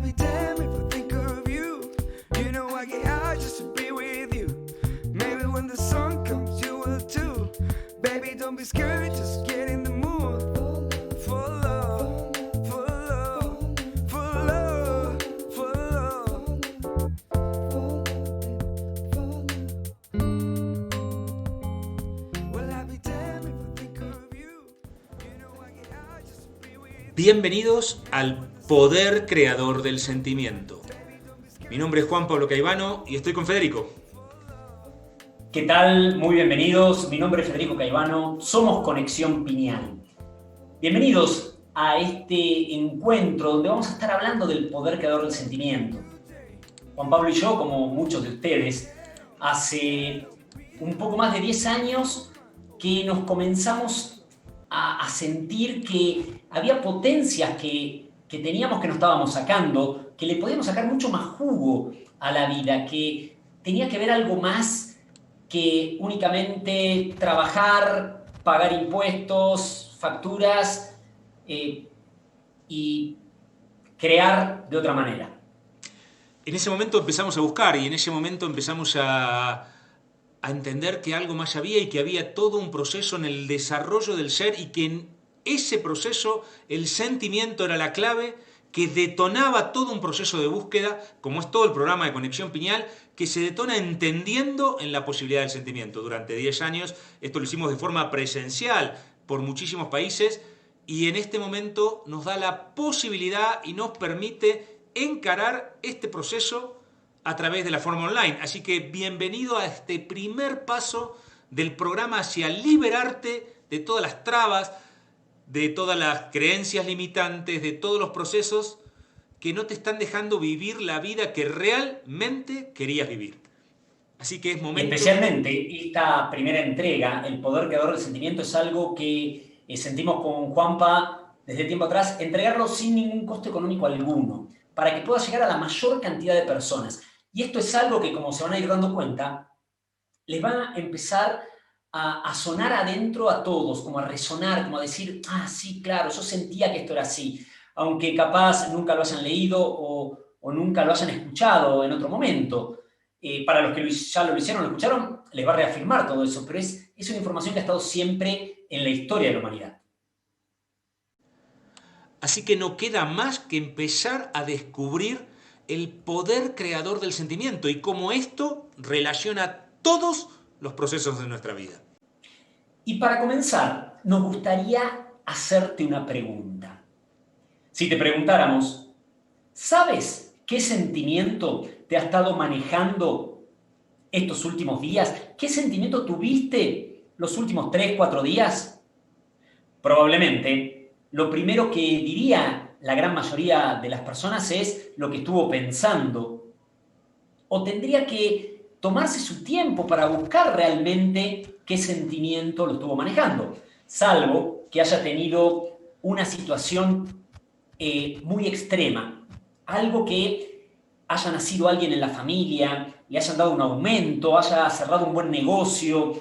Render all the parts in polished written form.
be damned if I think of you. You know I get high just to be with you. Maybe when the sun comes you will too. Baby, don't be scared, just get in the mood. For love, for love, for love, for love. Well, I be damned if I think of you. You know I get high just to be with you. Bienvenidos al Poder Creador del Sentimiento. Mi nombre es Juan Pablo Caivano y estoy con Federico. ¿Qué tal? Muy bienvenidos. Mi nombre es Federico Caivano. Somos Conexión Pineal. Bienvenidos a este encuentro donde vamos a estar hablando del poder creador del sentimiento. Juan Pablo y yo, como muchos de ustedes, hace un poco más de 10 años que nos comenzamos a sentir que había potencias que teníamos que no estábamos sacando, que le podíamos sacar mucho más jugo a la vida, que tenía que ver algo más que únicamente trabajar, pagar impuestos, facturas y crear de otra manera. En ese momento empezamos a buscar y en ese momento empezamos a entender que algo más había y que había todo un proceso en el desarrollo del ser y que en ese proceso el sentimiento era la clave que detonaba todo un proceso de búsqueda, como es todo el programa de Conexión Pineal, que se detona entendiendo en la posibilidad del sentimiento. Durante 10 años esto lo hicimos de forma presencial por muchísimos países y en este momento nos da la posibilidad y nos permite encarar este proceso a través de la forma online. Así que bienvenido a este primer paso del programa hacia liberarte de todas las trabas, de todas las creencias limitantes, de todos los procesos que no te están dejando vivir la vida que realmente querías vivir. Así que es momento... Especialmente esta primera entrega, el poder creador del sentimiento, es algo que sentimos con Juanpa desde tiempo atrás, entregarlo sin ningún costo económico alguno, para que pueda llegar a la mayor cantidad de personas. Y esto es algo que, como se van a ir dando cuenta, les va a empezar a sonar adentro a todos, como a resonar, como a decir, ah, sí, claro, yo sentía que esto era así, aunque capaz nunca lo hayan leído o nunca lo hayan escuchado en otro momento. Para los que ya lo hicieron, lo escucharon, les va a reafirmar todo eso, pero es una información que ha estado siempre en la historia de la humanidad. Así que no queda más que empezar a descubrir el poder creador del sentimiento y cómo esto relaciona todos los procesos de nuestra vida. Y para comenzar, nos gustaría hacerte una pregunta. Si te preguntáramos, ¿sabes qué sentimiento te ha estado manejando estos últimos días? ¿Qué sentimiento tuviste los últimos 3, 4 días? Probablemente, lo primero que diría la gran mayoría de las personas es lo que estuvo pensando. O tendría que tomarse su tiempo para buscar realmente qué sentimiento lo estuvo manejando, salvo que haya tenido una situación muy extrema, algo que haya nacido alguien en la familia, le hayan dado un aumento, haya cerrado un buen negocio,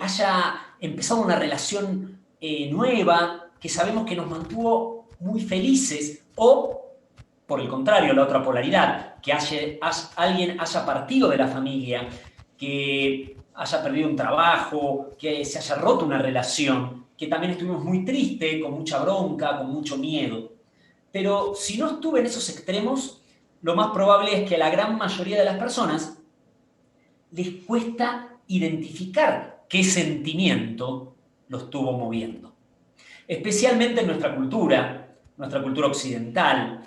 haya empezado una relación nueva que sabemos que nos mantuvo muy felices, o por el contrario, la otra polaridad, que alguien haya partido de la familia, que haya perdido un trabajo, que se haya roto una relación, que también estuvimos muy tristes, con mucha bronca, con mucho miedo. Pero si no estuve en esos extremos, lo más probable es que a la gran mayoría de las personas les cuesta identificar qué sentimiento lo estuvo moviendo. Especialmente en nuestra cultura occidental,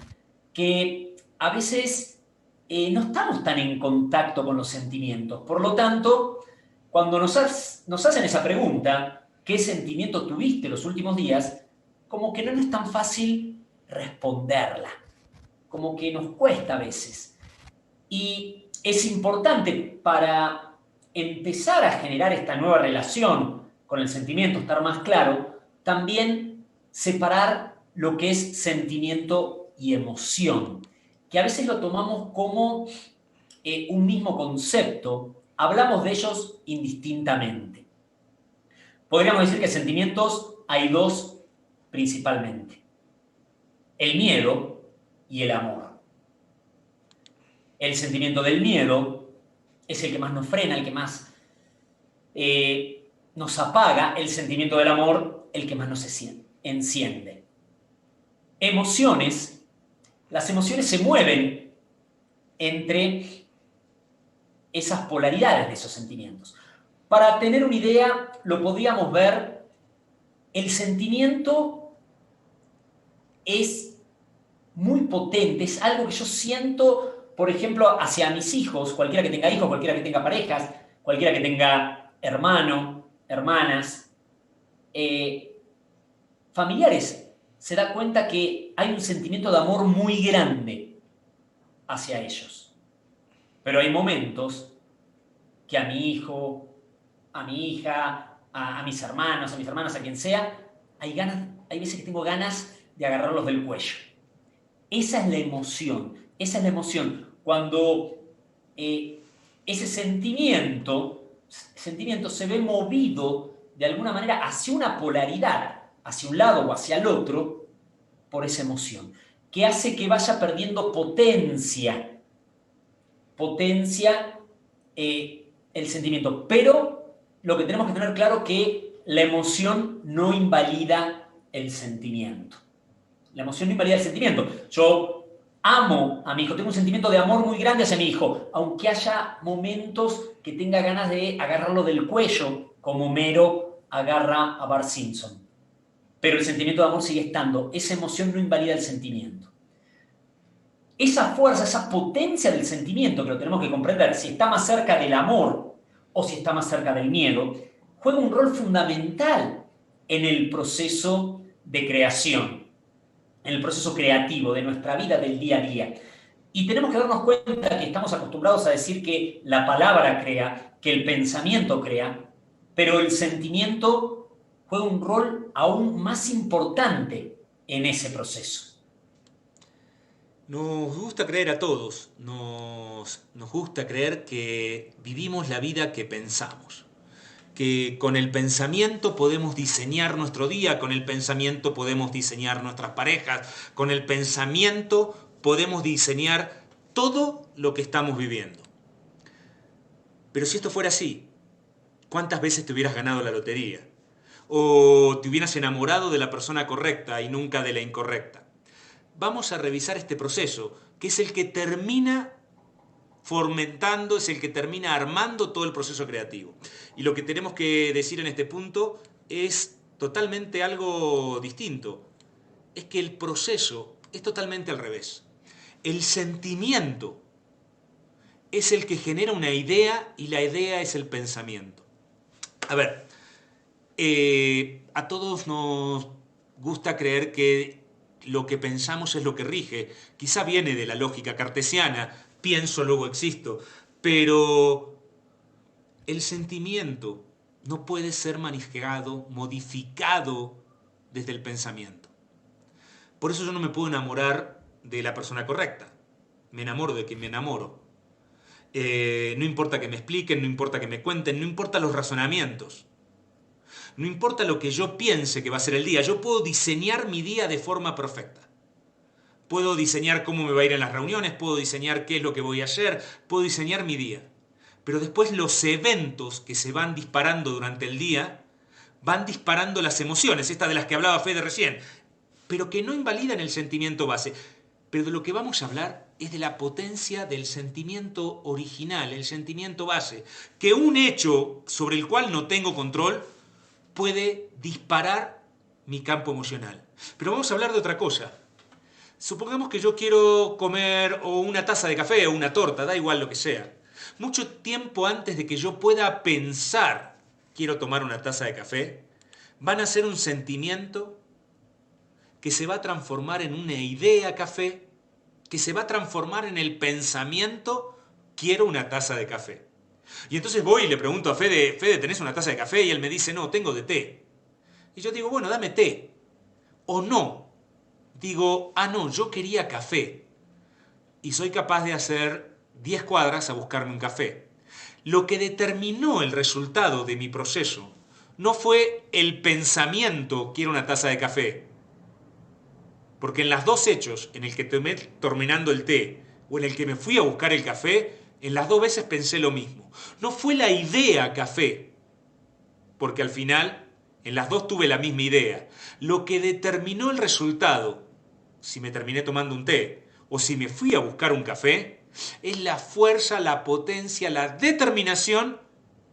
que a veces no estamos tan en contacto con los sentimientos. Por lo tanto, cuando nos hacen esa pregunta, ¿qué sentimiento tuviste los últimos días?, como que no es tan fácil responderla, como que nos cuesta a veces. Y es importante para empezar a generar esta nueva relación con el sentimiento, estar más claro, también separar lo que es sentimiento y emoción, que a veces lo tomamos como un mismo concepto, hablamos de ellos indistintamente. Podríamos decir que sentimientos hay dos principalmente: el miedo y el amor. El sentimiento del miedo es el que más nos frena, el que más nos apaga. El sentimiento del amor, el que más nos enciende. Emociones. Las emociones se mueven entre esas polaridades de esos sentimientos. Para tener una idea, lo podríamos ver, el sentimiento es muy potente, es algo que yo siento, por ejemplo, hacia mis hijos, cualquiera que tenga hijos, cualquiera que tenga parejas, cualquiera que tenga hermano, hermanas, familiares, se da cuenta que hay un sentimiento de amor muy grande hacia ellos. Pero hay momentos que a mi hijo, a mi hija, a mis hermanos, a mis hermanas, a quien sea, hay veces que tengo ganas de agarrarlos del cuello. Esa es la emoción. Cuando ese sentimiento se ve movido de alguna manera hacia una polaridad, hacia un lado o hacia el otro, por esa emoción, que hace que vaya perdiendo potencia el sentimiento. Pero lo que tenemos que tener claro es que la emoción no invalida el sentimiento. La emoción no invalida el sentimiento. Yo amo a mi hijo, tengo un sentimiento de amor muy grande hacia mi hijo, aunque haya momentos que tenga ganas de agarrarlo del cuello, como Homero agarra a Bart Simpson. Pero el sentimiento de amor sigue estando. Esa emoción no invalida el sentimiento. Esa fuerza, esa potencia del sentimiento, que lo tenemos que comprender, si está más cerca del amor o si está más cerca del miedo, juega un rol fundamental en el proceso de creación, en el proceso creativo de nuestra vida del día a día. Y tenemos que darnos cuenta que estamos acostumbrados a decir que la palabra crea, que el pensamiento crea, pero el sentimiento juega un rol aún más importante en ese proceso. Nos gusta creer a todos, nos gusta creer que vivimos la vida que pensamos, que con el pensamiento podemos diseñar nuestro día, con el pensamiento podemos diseñar nuestras parejas, con el pensamiento podemos diseñar todo lo que estamos viviendo. Pero si esto fuera así, ¿cuántas veces te hubieras ganado la lotería? ¿O te hubieras enamorado de la persona correcta y nunca de la incorrecta? Vamos a revisar este proceso, que es el que termina fomentando, es el que termina armando todo el proceso creativo. Y lo que tenemos que decir en este punto es totalmente algo distinto. Es que el proceso es totalmente al revés. El sentimiento es el que genera una idea y la idea es el pensamiento. A ver, a todos nos gusta creer que lo que pensamos es lo que rige. Quizá viene de la lógica cartesiana, pienso, luego existo, pero el sentimiento no puede ser manejado, modificado desde el pensamiento. Por eso yo no me puedo enamorar de la persona correcta. Me enamoro de quien me enamoro. No importa que me expliquen, no importa que me cuenten, no importa los razonamientos. No importa lo que yo piense que va a ser el día, yo puedo diseñar mi día de forma perfecta. Puedo diseñar cómo me va a ir en las reuniones, puedo diseñar qué es lo que voy a hacer, puedo diseñar mi día. Pero después los eventos que se van disparando durante el día van disparando las emociones, estas de las que hablaba Fede recién, pero que no invalidan el sentimiento base. Pero de lo que vamos a hablar es de la potencia del sentimiento original, el sentimiento base, que un hecho sobre el cual no tengo control puede disparar mi campo emocional. Pero vamos a hablar de otra cosa. Supongamos que yo quiero comer o una taza de café o una torta, da igual lo que sea. Mucho tiempo antes de que yo pueda pensar quiero tomar una taza de café, van a ser un sentimiento que se va a transformar en una idea café, que se va a transformar en el pensamiento quiero una taza de café. Y entonces voy y le pregunto a Fede, ¿tenés una taza de café? Y él me dice, no, tengo de té. Y yo digo, bueno, dame té. O no. Digo, no, yo quería café. Y soy capaz de hacer 10 cuadras a buscarme un café. Lo que determinó el resultado de mi proceso no fue el pensamiento, quiero una taza de café. Porque en los dos hechos, en el que tomé terminando el té o en el que me fui a buscar el café, en las dos veces pensé lo mismo. No fue la idea café, porque al final en las dos tuve la misma idea. Lo que determinó el resultado, si me terminé tomando un té o si me fui a buscar un café, es la fuerza, la potencia, la determinación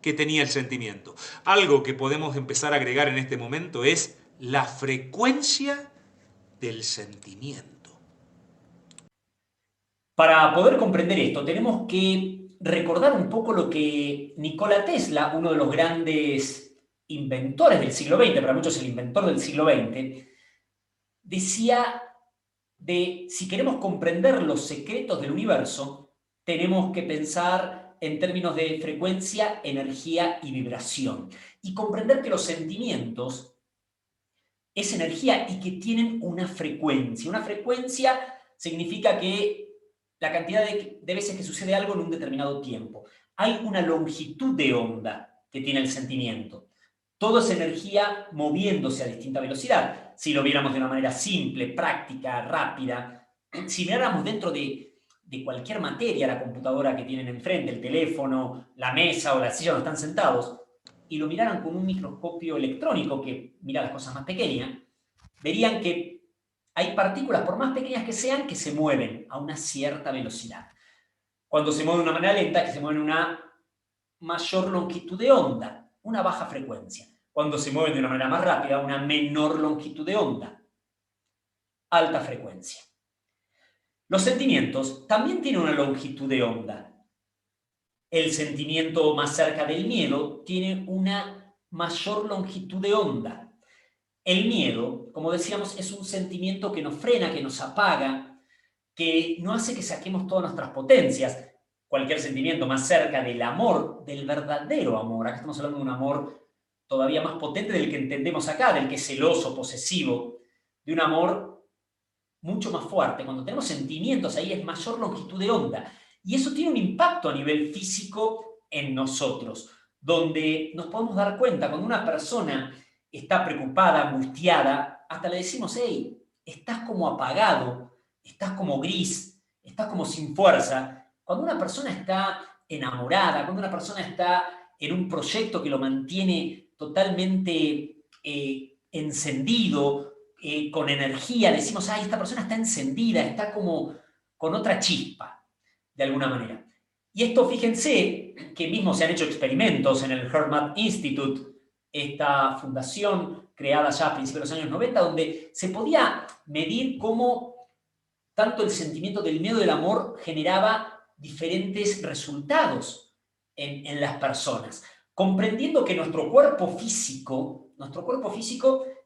que tenía el sentimiento. Algo que podemos empezar a agregar en este momento es la frecuencia del sentimiento. Para poder comprender esto, tenemos que recordar un poco lo que Nikola Tesla, uno de los grandes inventores del siglo XX, para muchos el inventor del siglo XX, decía de si queremos comprender los secretos del universo, tenemos que pensar en términos de frecuencia, energía y vibración. Y comprender que los sentimientos es energía y que tienen una frecuencia. Una frecuencia significa que la cantidad de veces que sucede algo en un determinado tiempo. Hay una longitud de onda que tiene el sentimiento. Todo es energía moviéndose a distinta velocidad. Si lo viéramos de una manera simple, práctica, rápida, si miráramos dentro de cualquier materia, la computadora que tienen enfrente, el teléfono, la mesa o la silla donde están sentados, y lo miraran con un microscopio electrónico que mira las cosas más pequeñas, verían que hay partículas, por más pequeñas que sean, que se mueven a una cierta velocidad. Cuando se mueven de una manera lenta, que se mueven a una mayor longitud de onda, una baja frecuencia. Cuando se mueven de una manera más rápida, una menor longitud de onda, alta frecuencia. Los sentimientos también tienen una longitud de onda. El sentimiento más cerca del miedo tiene una mayor longitud de onda. El miedo, como decíamos, es un sentimiento que nos frena, que nos apaga, que no hace que saquemos todas nuestras potencias. Cualquier sentimiento más cerca del amor, del verdadero amor. Acá estamos hablando de un amor todavía más potente del que entendemos acá, del que es celoso, posesivo, de un amor mucho más fuerte. Cuando tenemos sentimientos ahí es mayor longitud de onda. Y eso tiene un impacto a nivel físico en nosotros, donde nos podemos dar cuenta cuando una persona está preocupada, angustiada, hasta le decimos, hey, estás como apagado, estás como gris, estás como sin fuerza. Cuando una persona está enamorada, cuando una persona está en un proyecto que lo mantiene totalmente encendido, con energía, decimos, ay, esta persona está encendida, está como con otra chispa, de alguna manera. Y esto, fíjense, que mismo se han hecho experimentos en el HeartMath Institute, esta fundación creada ya a principios de los años 90, donde se podía medir cómo tanto el sentimiento del miedo y del amor generaba diferentes resultados en las personas, comprendiendo que nuestro cuerpo físico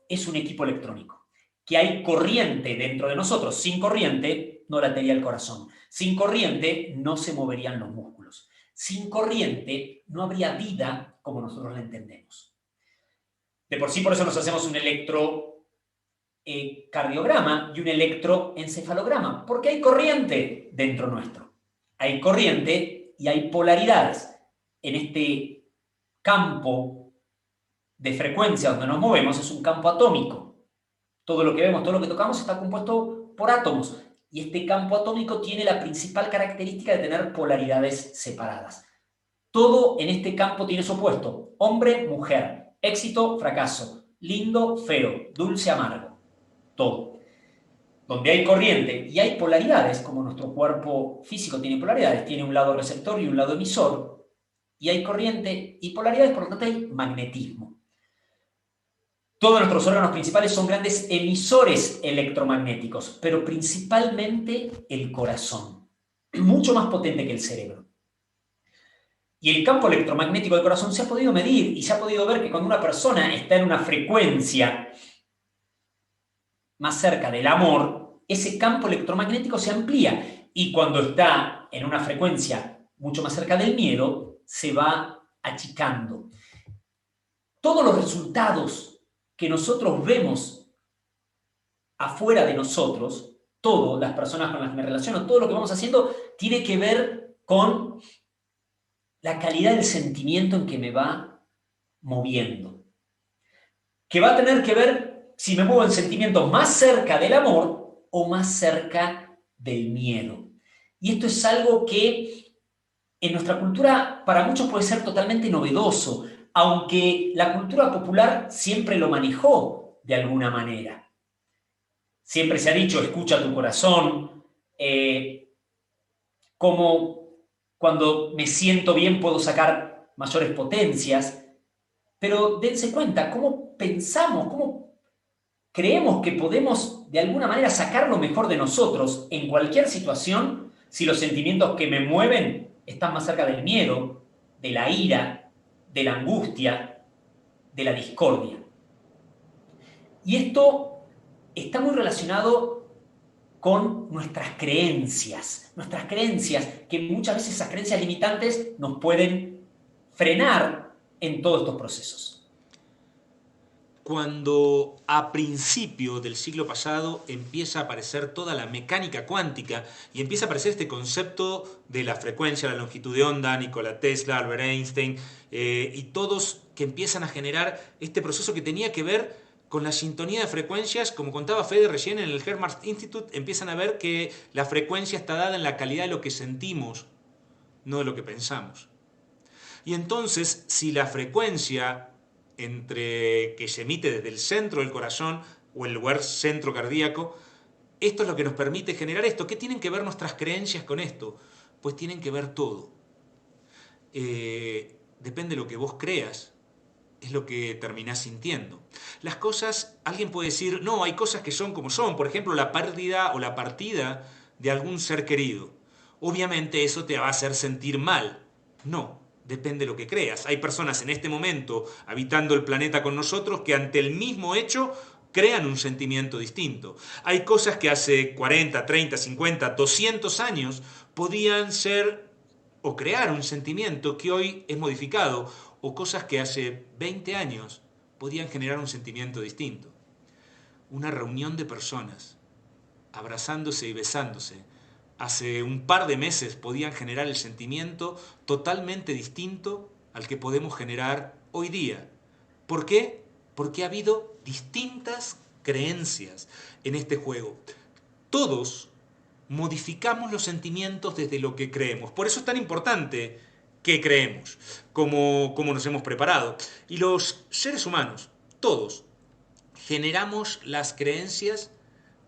es un equipo electrónico, que hay corriente dentro de nosotros. Sin corriente no latiría el corazón, sin corriente no se moverían los músculos, sin corriente no habría vida como nosotros la entendemos. De por sí, por eso nos hacemos un electrocardiograma y un electroencefalograma, porque hay corriente dentro nuestro. Hay corriente y hay polaridades. En este campo de frecuencia donde nos movemos es un campo atómico. Todo lo que vemos, todo lo que tocamos está compuesto por átomos. Y este campo atómico tiene la principal característica de tener polaridades separadas. Todo en este campo tiene su opuesto. Hombre, mujer. Éxito, fracaso, lindo, feo, dulce, amargo, todo. Donde hay corriente y hay polaridades, como nuestro cuerpo físico tiene polaridades, tiene un lado receptor y un lado emisor, y hay corriente y polaridades, por lo tanto hay magnetismo. Todos nuestros órganos principales son grandes emisores electromagnéticos, pero principalmente el corazón, mucho más potente que el cerebro. Y el campo electromagnético del corazón se ha podido medir y se ha podido ver que cuando una persona está en una frecuencia más cerca del amor, ese campo electromagnético se amplía. Y cuando está en una frecuencia mucho más cerca del miedo, se va achicando. Todos los resultados que nosotros vemos afuera de nosotros, todo, las personas con las que me relaciono, todo lo que vamos haciendo, tiene que ver con la calidad del sentimiento en que me va moviendo. Que va a tener que ver si me muevo en sentimientos más cerca del amor o más cerca del miedo. Y esto es algo que en nuestra cultura para muchos puede ser totalmente novedoso, aunque la cultura popular siempre lo manejó de alguna manera. Siempre se ha dicho, escucha tu corazón, como cuando me siento bien puedo sacar mayores potencias, pero dense cuenta cómo pensamos, cómo creemos que podemos de alguna manera sacar lo mejor de nosotros en cualquier situación si los sentimientos que me mueven están más cerca del miedo, de la ira, de la angustia, de la discordia. Y esto está muy relacionado con nuestras creencias, que muchas veces esas creencias limitantes nos pueden frenar en todos estos procesos. Cuando a principio del siglo pasado empieza a aparecer toda la mecánica cuántica y empieza a aparecer este concepto de la frecuencia, la longitud de onda, Nikola Tesla, Albert Einstein, y todos que empiezan a generar este proceso que tenía que ver con la sintonía de frecuencias, como contaba Fede recién en el Hermann's Institute, empiezan a ver que la frecuencia está dada en la calidad de lo que sentimos, no de lo que pensamos. Y entonces, si la frecuencia que se emite desde el centro del corazón o el lugar centro cardíaco, esto es lo que nos permite generar esto. ¿Qué tienen que ver nuestras creencias con esto? Pues tienen que ver todo. Depende de lo que vos creas, es lo que terminás sintiendo. Las cosas, alguien puede decir, no, hay cosas que son como son, por ejemplo, la pérdida o la partida de algún ser querido. Obviamente eso te va a hacer sentir mal. No. Depende de lo que creas. Hay personas en este momento habitando el planeta con nosotros que ante el mismo hecho crean un sentimiento distinto. Hay cosas que hace 40, 30, 50, 200 años podían ser o crear un sentimiento que hoy es modificado, o cosas que hace 20 años podían generar un sentimiento distinto. Una reunión de personas abrazándose y besándose hace un par de meses podían generar el sentimiento totalmente distinto al que podemos generar hoy día. ¿Por qué? Porque ha habido distintas creencias en este juego. Todos modificamos los sentimientos desde lo que creemos. Por eso es tan importante qué creemos, cómo nos hemos preparado. Y los seres humanos, todos, generamos las creencias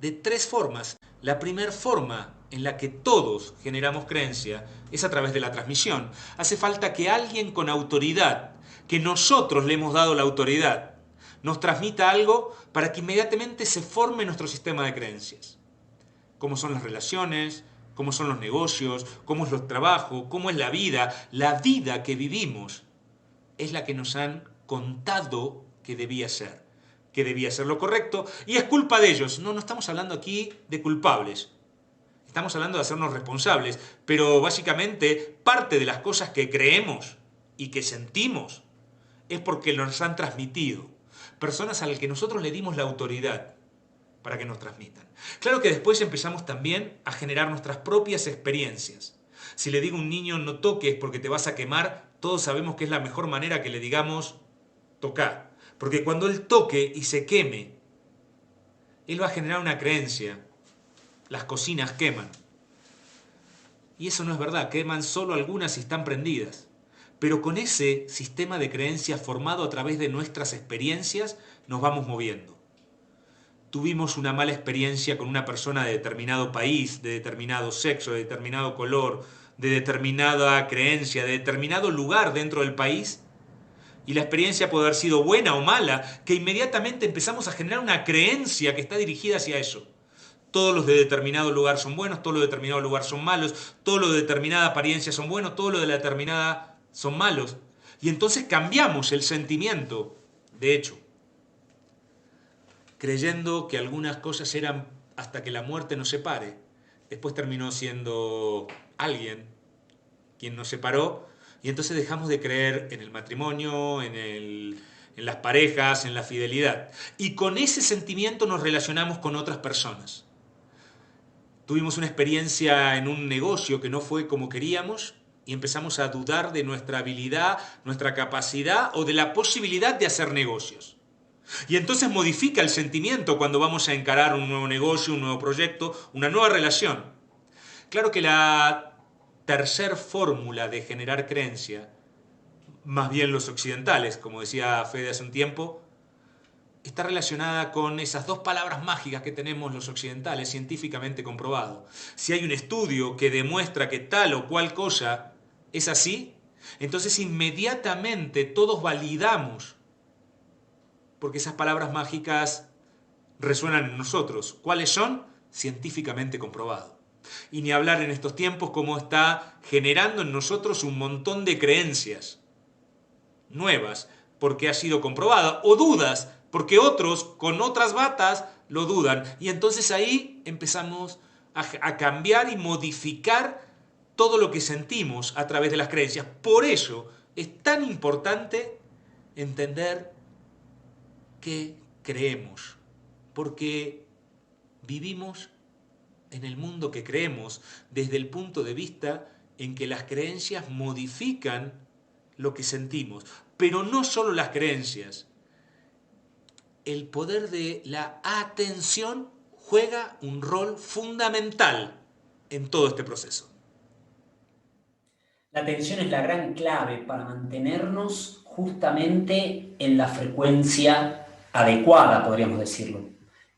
de tres formas. La primera forma en la que todos generamos creencia es a través de la transmisión. Hace falta que alguien con autoridad, que nosotros le hemos dado la autoridad, nos transmita algo para que inmediatamente se forme nuestro sistema de creencias. Cómo son las relaciones, cómo son los negocios, cómo es el trabajo, cómo es la vida que vivimos es la que nos han contado que debía ser lo correcto, y es culpa de ellos. No estamos hablando aquí de culpables. Estamos hablando de hacernos responsables, pero básicamente parte de las cosas que creemos y que sentimos es porque nos han transmitido. Personas a las que nosotros le dimos la autoridad para que nos transmitan. Claro que después empezamos también a generar nuestras propias experiencias. Si le digo a un niño no toques porque te vas a quemar, todos sabemos que es la mejor manera que le digamos tocar. Porque cuando él toque y se queme, él va a generar una creencia. Las cocinas queman. Y eso no es verdad, queman solo algunas y están prendidas. Pero con ese sistema de creencias formado a través de nuestras experiencias, nos vamos moviendo. Tuvimos una mala experiencia con una persona de determinado país, de determinado sexo, de determinado color, de determinada creencia, de determinado lugar dentro del país, y la experiencia puede haber sido buena o mala, que inmediatamente empezamos a generar una creencia que está dirigida hacia eso. Todos los de determinado lugar son buenos, todos los de determinado lugar son malos, todos los de determinada apariencia son buenos, todos los de la determinada son malos. Y entonces cambiamos el sentimiento, de hecho, creyendo que algunas cosas eran hasta que la muerte nos separe. Después terminó siendo alguien quien nos separó, y entonces dejamos de creer en el matrimonio, en las parejas, en la fidelidad. Y con ese sentimiento nos relacionamos con otras personas. Tuvimos una experiencia en un negocio que no fue como queríamos y empezamos a dudar de nuestra habilidad, nuestra capacidad o de la posibilidad de hacer negocios. Y entonces modifica el sentimiento cuando vamos a encarar un nuevo negocio, un nuevo proyecto, una nueva relación. Claro que la tercer fórmula de generar creencia, más bien los occidentales, como decía Fede hace un tiempo, está relacionada con esas dos palabras mágicas que tenemos los occidentales, científicamente comprobado. Si hay un estudio que demuestra que tal o cual cosa es así, entonces inmediatamente todos validamos, porque esas palabras mágicas resuenan en nosotros. ¿Cuáles son? Científicamente comprobado. Y ni hablar en estos tiempos cómo está generando en nosotros un montón de creencias nuevas, porque ha sido comprobada, o dudas, porque otros con otras batas lo dudan. Y entonces ahí empezamos a cambiar y modificar todo lo que sentimos a través de las creencias. Por eso es tan importante entender qué creemos, porque vivimos en el mundo que creemos desde el punto de vista en que las creencias modifican lo que sentimos. Pero no solo las creencias. El poder de la atención juega un rol fundamental en todo este proceso. La atención es la gran clave para mantenernos justamente en la frecuencia adecuada, podríamos decirlo.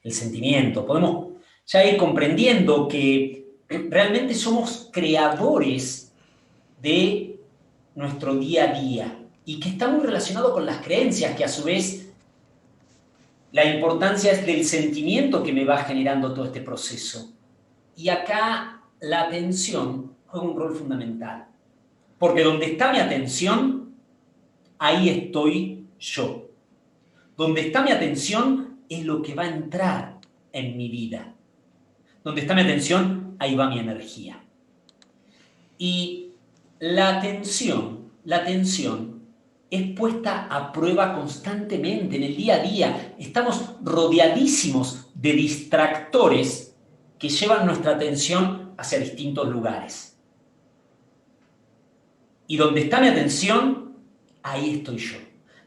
El sentimiento. Podemos ya ir comprendiendo que realmente somos creadores de nuestro día a día y que está muy relacionado con las creencias, que a su vez la importancia es del sentimiento que me va generando todo este proceso. Y acá la atención juega un rol fundamental. Porque donde está mi atención, ahí estoy yo. Donde está mi atención es lo que va a entrar en mi vida. Donde está mi atención, ahí va mi energía. Y la atención es puesta a prueba constantemente en el día a día. Estamos rodeadísimos de distractores que llevan nuestra atención hacia distintos lugares. Y donde está mi atención, ahí estoy yo.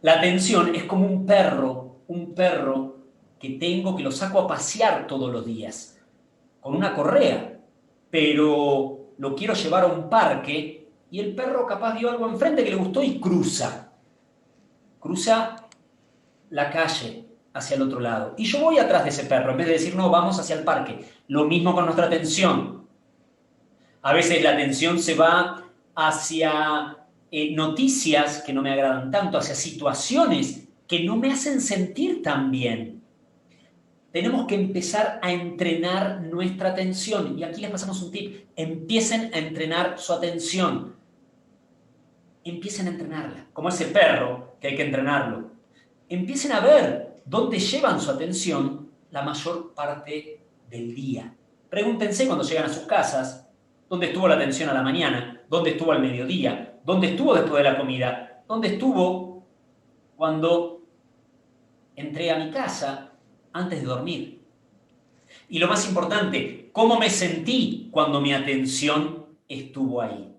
La atención es como un perro que tengo, que lo saco a pasear todos los días, con una correa, pero lo quiero llevar a un parque y el perro capaz vio algo enfrente que le gustó y cruza la calle hacia el otro lado. Y yo voy atrás de ese perro, en vez de decir, no, vamos hacia el parque. Lo mismo con nuestra atención. A veces la atención se va hacia noticias que no me agradan tanto, hacia situaciones que no me hacen sentir tan bien. Tenemos que empezar a entrenar nuestra atención. Y aquí les pasamos un tip. Empiecen a entrenar su atención. Empiecen a entrenarla. Como ese perro que hay que entrenarlo. Empiecen a ver dónde llevan su atención la mayor parte del día. Pregúntense cuando llegan a sus casas, ¿dónde estuvo la atención a la mañana? ¿Dónde estuvo al mediodía? ¿Dónde estuvo después de la comida? ¿Dónde estuvo cuando entré a mi casa antes de dormir? Y lo más importante, ¿cómo me sentí cuando mi atención estuvo ahí?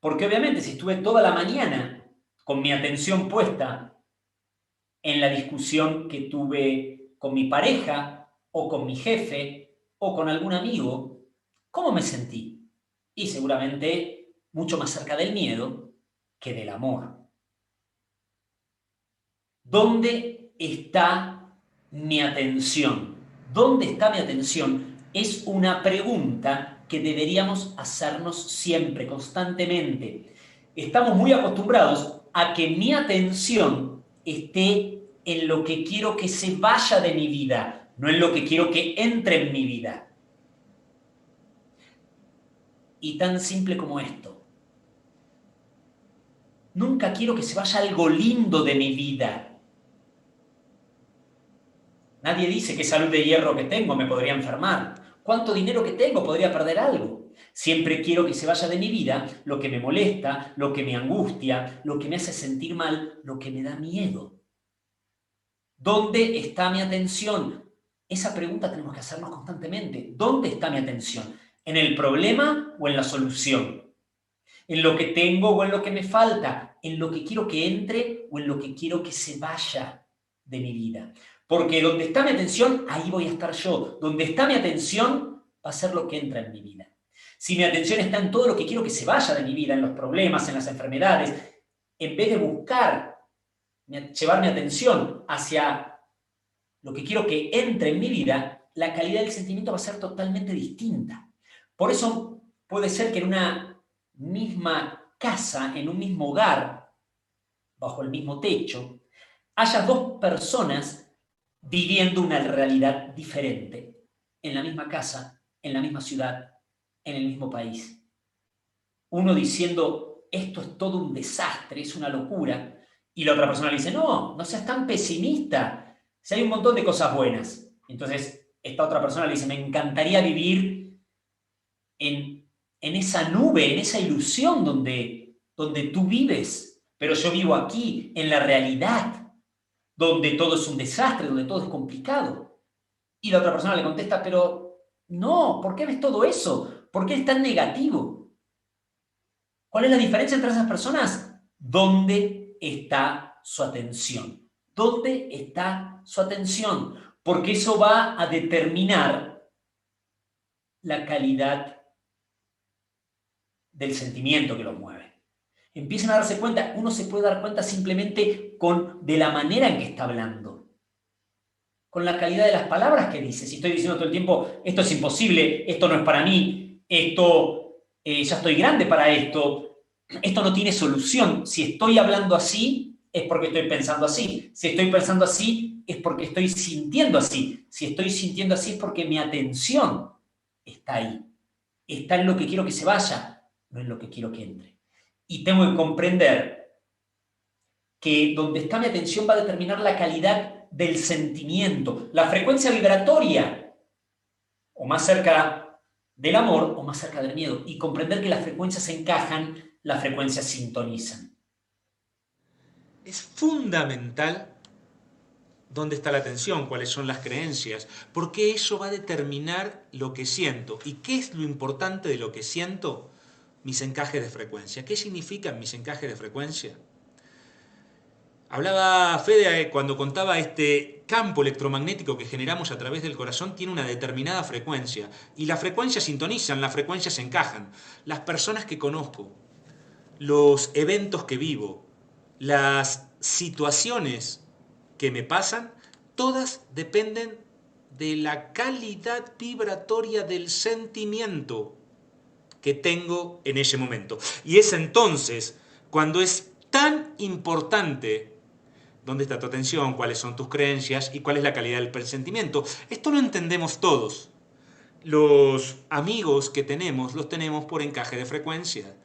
Porque obviamente si estuve toda la mañana con mi atención puesta en la discusión que tuve con mi pareja o con mi jefe o con algún amigo, ¿cómo me sentí? Y seguramente mucho más cerca del miedo que del amor. ¿Dónde está mi atención? ¿Dónde está mi atención? Es una pregunta que deberíamos hacernos siempre, constantemente. Estamos muy acostumbrados a que mi atención esté en lo que quiero que se vaya de mi vida, no en lo que quiero que entre en mi vida. Y tan simple como esto. Nunca quiero que se vaya algo lindo de mi vida. Nadie dice qué salud de hierro que tengo, me podría enfermar. ¿Cuánto dinero que tengo? Podría perder algo. Siempre quiero que se vaya de mi vida lo que me molesta, lo que me angustia, lo que me hace sentir mal, lo que me da miedo. ¿Dónde está mi atención? Esa pregunta tenemos que hacernos constantemente. ¿Dónde está mi atención? ¿En el problema o en la solución? ¿En lo que tengo o en lo que me falta? ¿En lo que quiero que entre o en lo que quiero que se vaya de mi vida? Porque donde está mi atención, ahí voy a estar yo. Donde está mi atención, va a ser lo que entra en mi vida. Si mi atención está en todo lo que quiero que se vaya de mi vida, en los problemas, en las enfermedades, en vez de buscar llevar mi atención hacia lo que quiero que entre en mi vida, la calidad del sentimiento va a ser totalmente distinta. Por eso puede ser que en una misma casa, en un mismo hogar, bajo el mismo techo, haya dos personas viviendo una realidad diferente, en la misma casa, en la misma ciudad, en el mismo país. Uno diciendo, esto es todo un desastre, es una locura, y la otra persona le dice, no, no seas tan pesimista, si hay un montón de cosas buenas. Entonces, esta otra persona le dice, me encantaría vivir en esa nube, en esa ilusión donde tú vives, pero yo vivo aquí, en la realidad, donde todo es un desastre, donde todo es complicado. Y la otra persona le contesta, pero no, ¿por qué ves todo eso? ¿Por qué es tan negativo? ¿Cuál es la diferencia entre esas personas? ¿Dónde está su atención? ¿Dónde está su atención? Porque eso va a determinar la calidad del sentimiento que los mueve. Empiezan a darse cuenta, uno se puede dar cuenta simplemente de la manera en que está hablando, con la calidad de las palabras que dice. Si estoy diciendo todo el tiempo, esto es imposible, esto no es para mí, esto, ya estoy grande para esto, esto no tiene solución. Si estoy hablando así, es porque estoy pensando así. Si estoy pensando así, es porque estoy sintiendo así. Si estoy sintiendo así, es porque mi atención está ahí. Está en lo que quiero que se vaya, no en lo que quiero que entre. Y tengo que comprender que donde está mi atención va a determinar la calidad del sentimiento, la frecuencia vibratoria, o más cerca del amor o más cerca del miedo. Y comprender que las frecuencias se encajan, las frecuencias sintonizan. Es fundamental dónde está la atención, cuáles son las creencias, porque eso va a determinar lo que siento. ¿Y qué es lo importante de lo que siento? Mis encajes de frecuencia. ¿Qué significan mis encajes de frecuencia? Hablaba Fede cuando contaba este campo electromagnético que generamos a través del corazón tiene una determinada frecuencia y las frecuencias sintonizan, las frecuencias encajan. Las personas que conozco, los eventos que vivo, las situaciones que me pasan, todas dependen de la calidad vibratoria del sentimiento que tengo en ese momento. Y es entonces cuando es tan importante dónde está tu atención, cuáles son tus creencias y cuál es la calidad del presentimiento. Esto lo entendemos todos. Los amigos que tenemos los tenemos por encaje de frecuencia.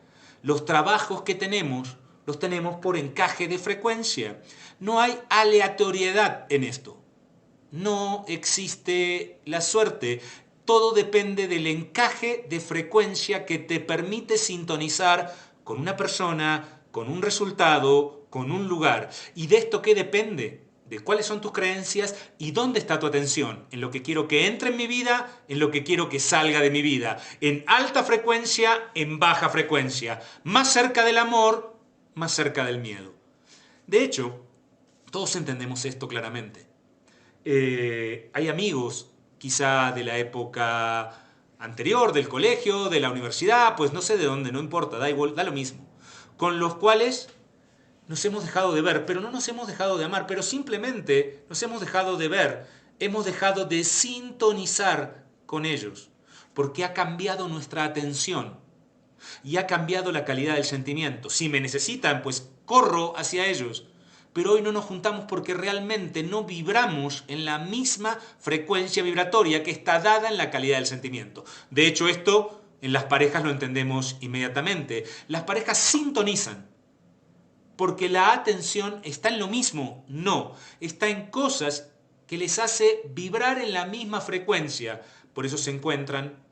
Los trabajos que tenemos los tenemos por encaje de frecuencia. No hay aleatoriedad en esto. No existe la suerte. Todo depende del encaje de frecuencia que te permite sintonizar con una persona, con un resultado, con un lugar. ¿Y de esto qué depende? De cuáles son tus creencias y dónde está tu atención. En lo que quiero que entre en mi vida, en lo que quiero que salga de mi vida. En alta frecuencia, en baja frecuencia. Más cerca del amor, más cerca del miedo. De hecho, todos entendemos esto claramente. Hay amigos quizá de la época anterior, del colegio, de la universidad, pues no sé de dónde, no importa, da igual, da lo mismo, con los cuales nos hemos dejado de ver, pero no nos hemos dejado de amar, pero simplemente nos hemos dejado de ver, hemos dejado de sintonizar con ellos, porque ha cambiado nuestra atención y ha cambiado la calidad del sentimiento. Si me necesitan, pues corro hacia ellos. Pero hoy no nos juntamos porque realmente no vibramos en la misma frecuencia vibratoria que está dada en la calidad del sentimiento. De hecho, esto en las parejas lo entendemos inmediatamente. Las parejas sintonizan porque la atención está en lo mismo. No, está en cosas que les hace vibrar en la misma frecuencia. Por eso se encuentran,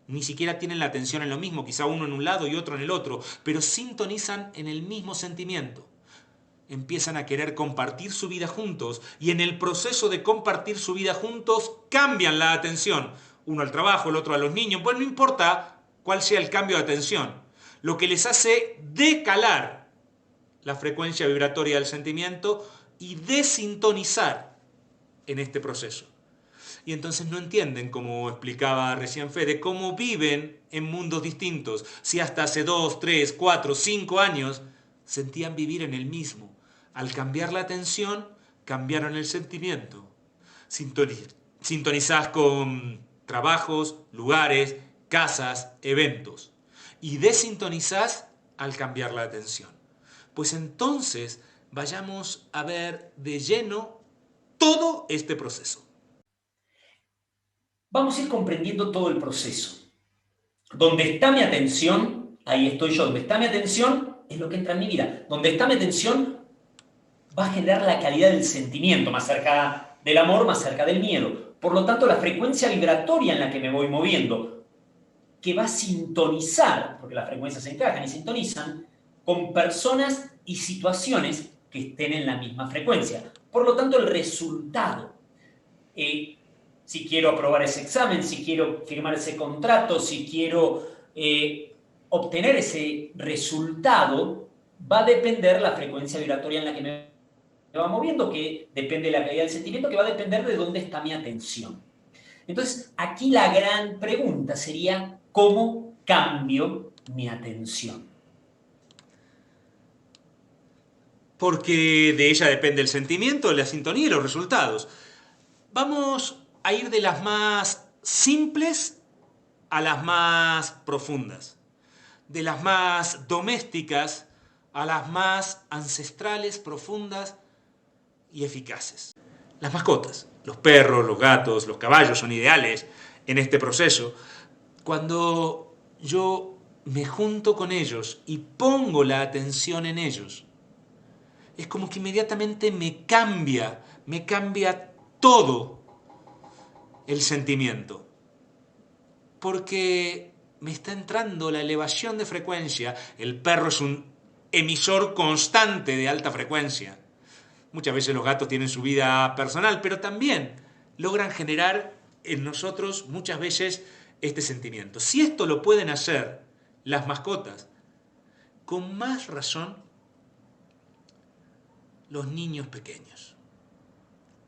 ni siquiera tienen la atención en lo mismo, quizá uno en un lado y otro en el otro, pero sintonizan en el mismo sentimiento. Empiezan a querer compartir su vida juntos y en el proceso de compartir su vida juntos cambian la atención. Uno al trabajo, el otro a los niños, pues no importa cuál sea el cambio de atención. Lo que les hace decalar la frecuencia vibratoria del sentimiento y desintonizar en este proceso. y entonces no entienden, como explicaba recién Fede, cómo viven en mundos distintos, si hasta hace 2, 3, 4, 5 años sentían vivir en el mismo. Al cambiar la atención, cambiaron el sentimiento. Sintonizás con trabajos, lugares, casas, eventos. Y desintonizás al cambiar la atención. Pues entonces vayamos a ver de lleno todo este proceso. Vamos a ir comprendiendo todo el proceso. Donde está mi atención, ahí estoy yo. Donde está mi atención es lo que entra en mi vida. Donde está mi atención va a generar la calidad del sentimiento, más cerca del amor, más cerca del miedo. Por lo tanto, la frecuencia vibratoria en la que me voy moviendo, que va a sintonizar, porque las frecuencias se encajan y sintonizan, con personas y situaciones que estén en la misma frecuencia. Por lo tanto, el resultado, si quiero aprobar ese examen, si quiero firmar ese contrato, si quiero obtener ese resultado, va a depender la frecuencia vibratoria en la que me va moviendo, que depende de la calidad del sentimiento, que va a depender de dónde está mi atención. Entonces, aquí la gran pregunta sería, ¿cómo cambio mi atención? Porque de ella depende el sentimiento, la sintonía y los resultados. Vamos a ir de las más simples a las más profundas, de las más domésticas a las más ancestrales, profundas y eficaces. Las mascotas, los perros, los gatos, los caballos son ideales en este proceso. Cuando yo me junto con ellos y pongo la atención en ellos, es como que inmediatamente me cambia todo el sentimiento. Porque me está entrando la elevación de frecuencia. El perro es un emisor constante de alta frecuencia. Muchas veces los gatos tienen su vida personal, pero también logran generar en nosotros muchas veces este sentimiento. Si esto lo pueden hacer las mascotas, con más razón los niños pequeños.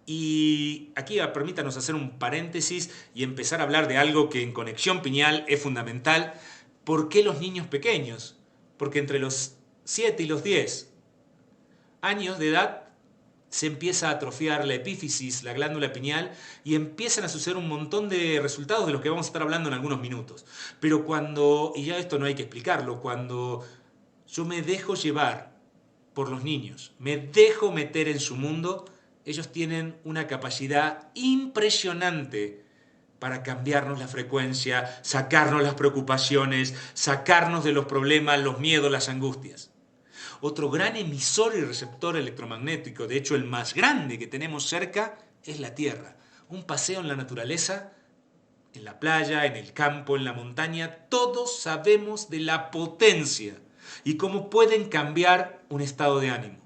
Y aquí permítanos hacer un paréntesis y empezar a hablar de algo que en Conexión Pineal es fundamental. ¿Por qué los niños pequeños? Porque entre los 7 y los 10 años de edad se empieza a atrofiar la epífisis, la glándula pineal, y empiezan a suceder un montón de resultados de los que vamos a estar hablando en algunos minutos. Pero cuando, y ya esto no hay que explicarlo, cuando yo me dejo llevar por los niños, me dejo meter en su mundo, ellos tienen una capacidad impresionante para cambiarnos la frecuencia, sacarnos las preocupaciones, sacarnos de los problemas, los miedos, las angustias. Otro gran emisor y receptor electromagnético, de hecho el más grande que tenemos cerca, es la Tierra. Un paseo en la naturaleza, en la playa, en el campo, en la montaña, todos sabemos de la potencia y cómo pueden cambiar un estado de ánimo.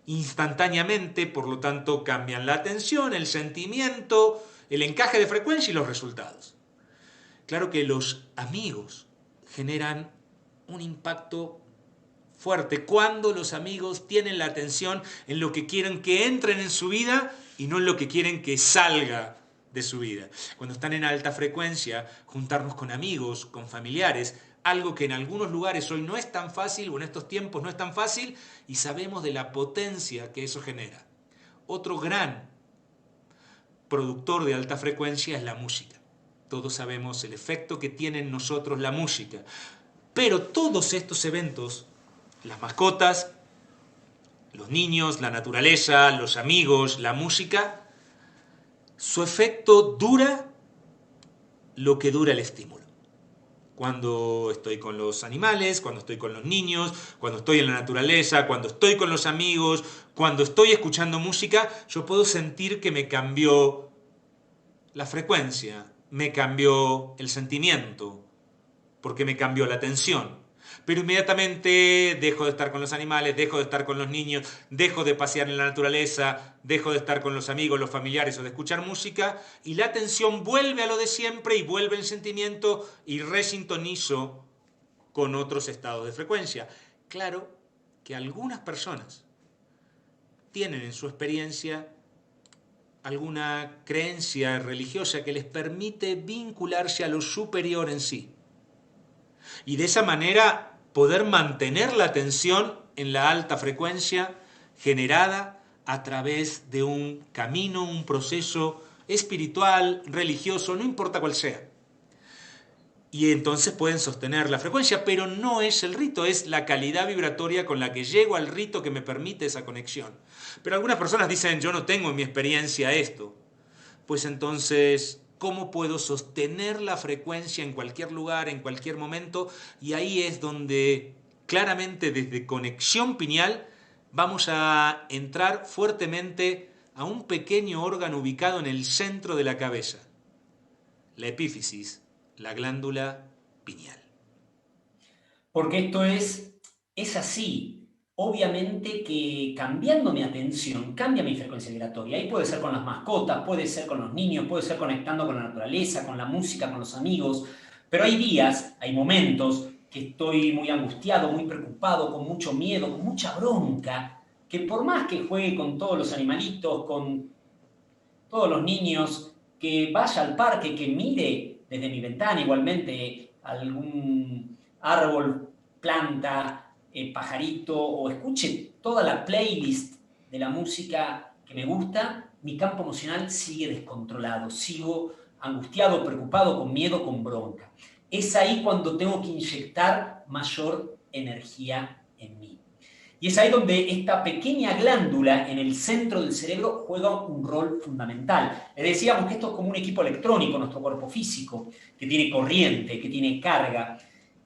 Instantáneamente, por lo tanto, cambian la atención, el sentimiento, el encaje de frecuencia y los resultados. Claro que los amigos generan un impacto fuerte cuando los amigos tienen la atención en lo que quieren que entren en su vida y no en lo que quieren que salga de su vida. Cuando están en alta frecuencia, juntarnos con amigos, con familiares, algo que en algunos lugares hoy no es tan fácil o en estos tiempos no es tan fácil, y sabemos de la potencia que eso genera. Otro gran productor de alta frecuencia es la música. Todos sabemos el efecto que tiene en nosotros la música. Pero todos estos eventos, las mascotas, los niños, la naturaleza, los amigos, la música, su efecto dura lo que dura el estímulo. Cuando estoy con los animales, cuando estoy con los niños, cuando estoy en la naturaleza, cuando estoy con los amigos, cuando estoy escuchando música, yo puedo sentir que me cambió la frecuencia, me cambió el sentimiento, porque me cambió la atención. Pero inmediatamente dejo de estar con los animales, dejo de estar con los niños, dejo de pasear en la naturaleza, dejo de estar con los amigos, los familiares o de escuchar música, y la atención vuelve a lo de siempre y vuelve el sentimiento y resintonizo con otros estados de frecuencia. Claro que algunas personas tienen en su experiencia alguna creencia religiosa que les permite vincularse a lo superior en sí. Y de esa manera poder mantener la atención en la alta frecuencia generada a través de un camino, un proceso espiritual, religioso, no importa cuál sea. Y entonces pueden sostener la frecuencia, pero no es el rito, es la calidad vibratoria con la que llego al rito que me permite esa conexión. Pero algunas personas dicen, yo no tengo en mi experiencia esto. Pues entonces, ¿cómo puedo sostener la frecuencia en cualquier lugar, en cualquier momento? Y ahí es donde claramente desde conexión pineal vamos a entrar fuertemente a un pequeño órgano ubicado en el centro de la cabeza, la epífisis, la glándula pineal. Porque esto es así. Obviamente que cambiando mi atención, cambia mi frecuencia vibratoria. Ahí puede ser con las mascotas, puede ser con los niños, puede ser conectando con la naturaleza, con la música, con los amigos. Pero hay días, hay momentos que estoy muy angustiado, muy preocupado, con mucho miedo, con mucha bronca, que por más que juegue con todos los animalitos, con todos los niños, que vaya al parque, que mire desde mi ventana igualmente algún árbol, planta, pajarito, o escuche toda la playlist de la música que me gusta, mi campo emocional sigue descontrolado, sigo angustiado, preocupado, con miedo, con bronca. Es ahí cuando tengo que inyectar mayor energía en mí. Y es ahí donde esta pequeña glándula en el centro del cerebro juega un rol fundamental. Le decíamos que esto es como un equipo electrónico, nuestro cuerpo físico, que tiene corriente, que tiene carga,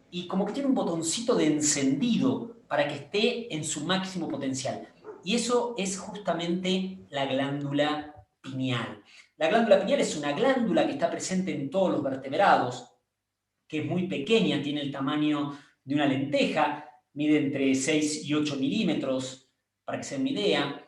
y como que tiene un botoncito de encendido para que esté en su máximo potencial. Y eso es justamente la glándula pineal. La glándula pineal es una glándula que está presente en todos los vertebrados, que es muy pequeña, tiene el tamaño de una lenteja, mide entre 6 y 8 milímetros, para que se den una idea,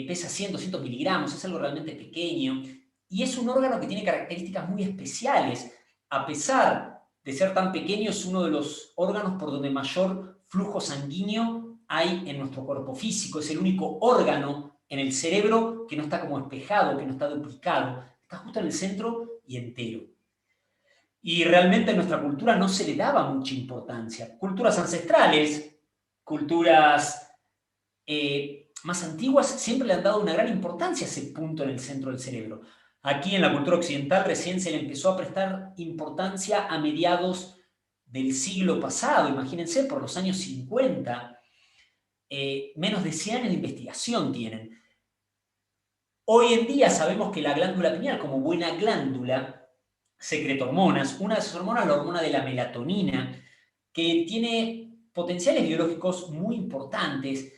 pesa 100, 200 miligramos, es algo realmente pequeño, y es un órgano que tiene características muy especiales. A pesar de ser tan pequeño, es uno de los órganos por donde mayor flujo sanguíneo hay en nuestro cuerpo físico. Es el único órgano en el cerebro que no está como espejado, que no está duplicado, está justo en el centro y entero. Y realmente en nuestra cultura no se le daba mucha importancia. Culturas ancestrales, culturas más antiguas, siempre le han dado una gran importancia a ese punto en el centro del cerebro. Aquí en la cultura occidental recién se le empezó a prestar importancia a mediados del siglo pasado, imagínense, por los años 50, menos de 100 años de investigación tienen. Hoy en día sabemos que la glándula pineal, como buena glándula, secreta hormonas. Una de esas hormonas, la hormona de la melatonina, que tiene potenciales biológicos muy importantes,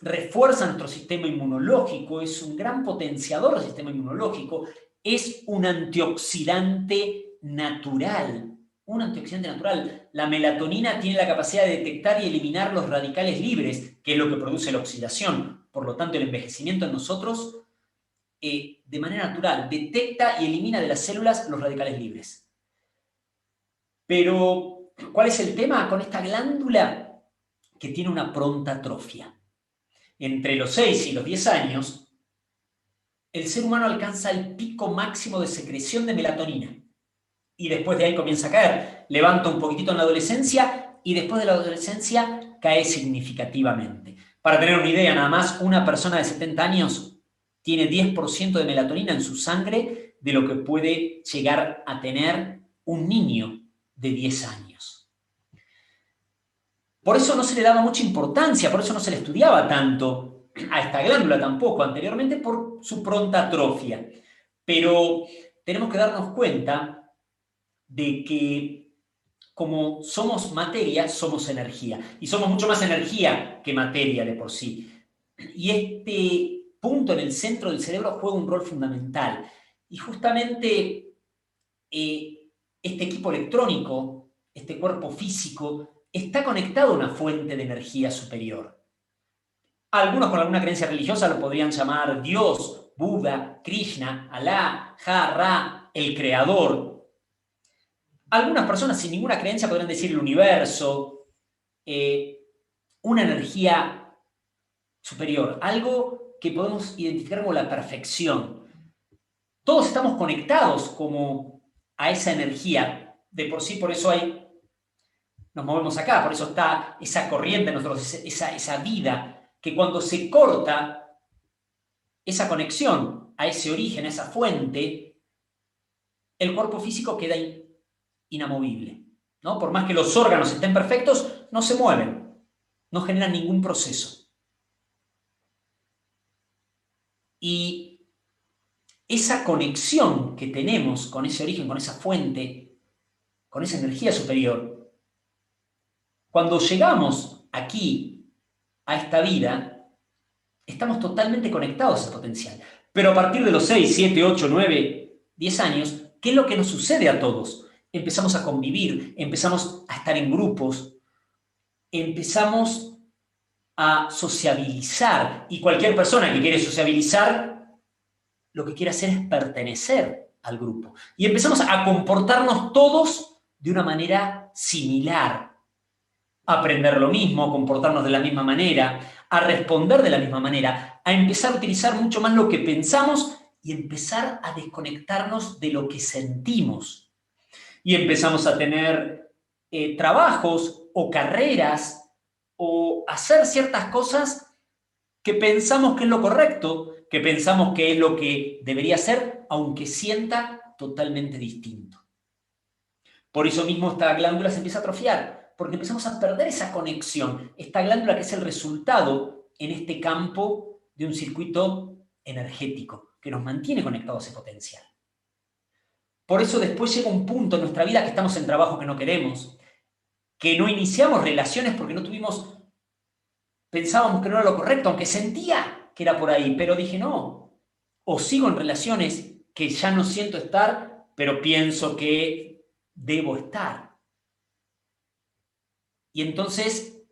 refuerza nuestro sistema inmunológico, es un gran potenciador del sistema inmunológico, es un antioxidante natural. Un antioxidante natural. La melatonina tiene la capacidad de detectar y eliminar los radicales libres, que es lo que produce la oxidación. Por lo tanto, el envejecimiento en nosotros, de manera natural, detecta y elimina de las células los radicales libres. Pero, ¿cuál es el tema con esta glándula? Que tiene una pronta atrofia. Entre los 6 y los 10 años, el ser humano alcanza el pico máximo de secreción de melatonina. Y después de ahí comienza a caer. Levanta un poquitito en la adolescencia y después de la adolescencia cae significativamente. Para tener una idea, nada más, una persona de 70 años tiene 10% de melatonina en su sangre de lo que puede llegar a tener un niño de 10 años. Por eso no se le daba mucha importancia, por eso no se le estudiaba tanto a esta glándula tampoco anteriormente, por su pronta atrofia. Pero tenemos que darnos cuenta de que como somos materia, somos energía. Y somos mucho más energía que materia de por sí. Y este punto en el centro del cerebro juega un rol fundamental. Y justamente este equipo electrónico, este cuerpo físico, está conectado a una fuente de energía superior. Algunos con alguna creencia religiosa lo podrían llamar Dios, Buda, Krishna, Alá, Ja, Ra, el creador. Algunas personas sin ninguna creencia podrían decir el universo, una energía superior, algo que podemos identificar como la perfección. Todos estamos conectados como a esa energía. De por sí, por eso nos movemos acá, por eso está esa corriente en nosotros, esa vida, que cuando se corta esa conexión a ese origen, a esa fuente, el cuerpo físico queda inamovible, ¿no? Por más que los órganos estén perfectos, no se mueven, no generan ningún proceso. Y esa conexión que tenemos con ese origen, con esa fuente, con esa energía superior, cuando llegamos aquí a esta vida, estamos totalmente conectados a ese potencial. Pero a partir de los 6, 7, 8, 9, 10 años, ¿qué es lo que nos sucede a todos? Empezamos a convivir, empezamos a estar en grupos, empezamos a sociabilizar. Y cualquier persona que quiere sociabilizar, lo que quiere hacer es pertenecer al grupo. Y empezamos a comportarnos todos de una manera similar, a aprender lo mismo, a comportarnos de la misma manera, a responder de la misma manera, a empezar a utilizar mucho más lo que pensamos y empezar a desconectarnos de lo que sentimos. Y empezamos a tener trabajos o carreras o hacer ciertas cosas que pensamos que es lo correcto, que pensamos que es lo que debería ser, aunque sienta totalmente distinto. Por eso mismo esta glándula se empieza a atrofiar, porque empezamos a perder esa conexión, esta glándula que es el resultado en este campo de un circuito energético que nos mantiene conectados a ese potencial. Por eso después llega un punto en nuestra vida que estamos en trabajo que no queremos, que no iniciamos relaciones porque pensábamos que no era lo correcto, aunque sentía que era por ahí, pero dije no, o sigo en relaciones que ya no siento estar, pero pienso que debo estar. Y entonces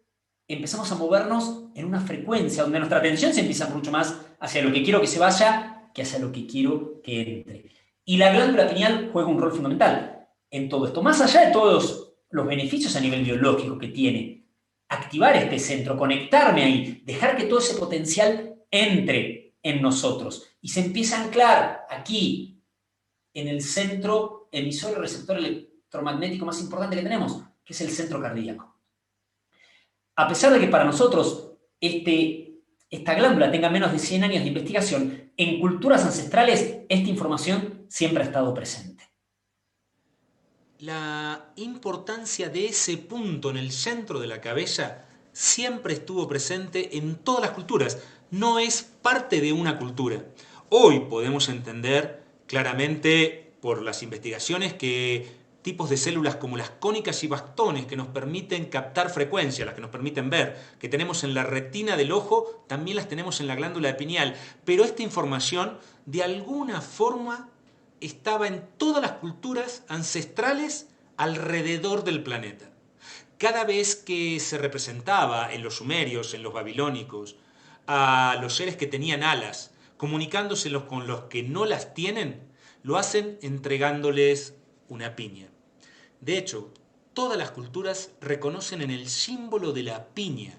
empezamos a movernos en una frecuencia donde nuestra atención se empieza mucho más hacia lo que quiero que se vaya que hacia lo que quiero que entre. Y la glándula pineal juega un rol fundamental en todo esto. Más allá de todos los beneficios a nivel biológico que tiene, activar este centro, conectarme ahí, dejar que todo ese potencial entre en nosotros y se empieza a anclar aquí, en el centro emisor y receptor electromagnético más importante que tenemos, que es el centro cardíaco. A pesar de que para nosotros esta glándula tenga menos de 100 años de investigación, en culturas ancestrales esta información siempre ha estado presente. La importancia de ese punto en el centro de la cabeza siempre estuvo presente en todas las culturas. No es parte de una cultura. Hoy podemos entender claramente por las investigaciones que tipos de células como las cónicas y bastones que nos permiten captar frecuencia, las que nos permiten ver, que tenemos en la retina del ojo, también las tenemos en la glándula pineal. Pero esta información de alguna forma estaba en todas las culturas ancestrales alrededor del planeta. Cada vez que se representaba en los sumerios, en los babilónicos, a los seres que tenían alas, comunicándoselos con los que no las tienen, lo hacen entregándoles una piña. De hecho, todas las culturas reconocen en el símbolo de la piña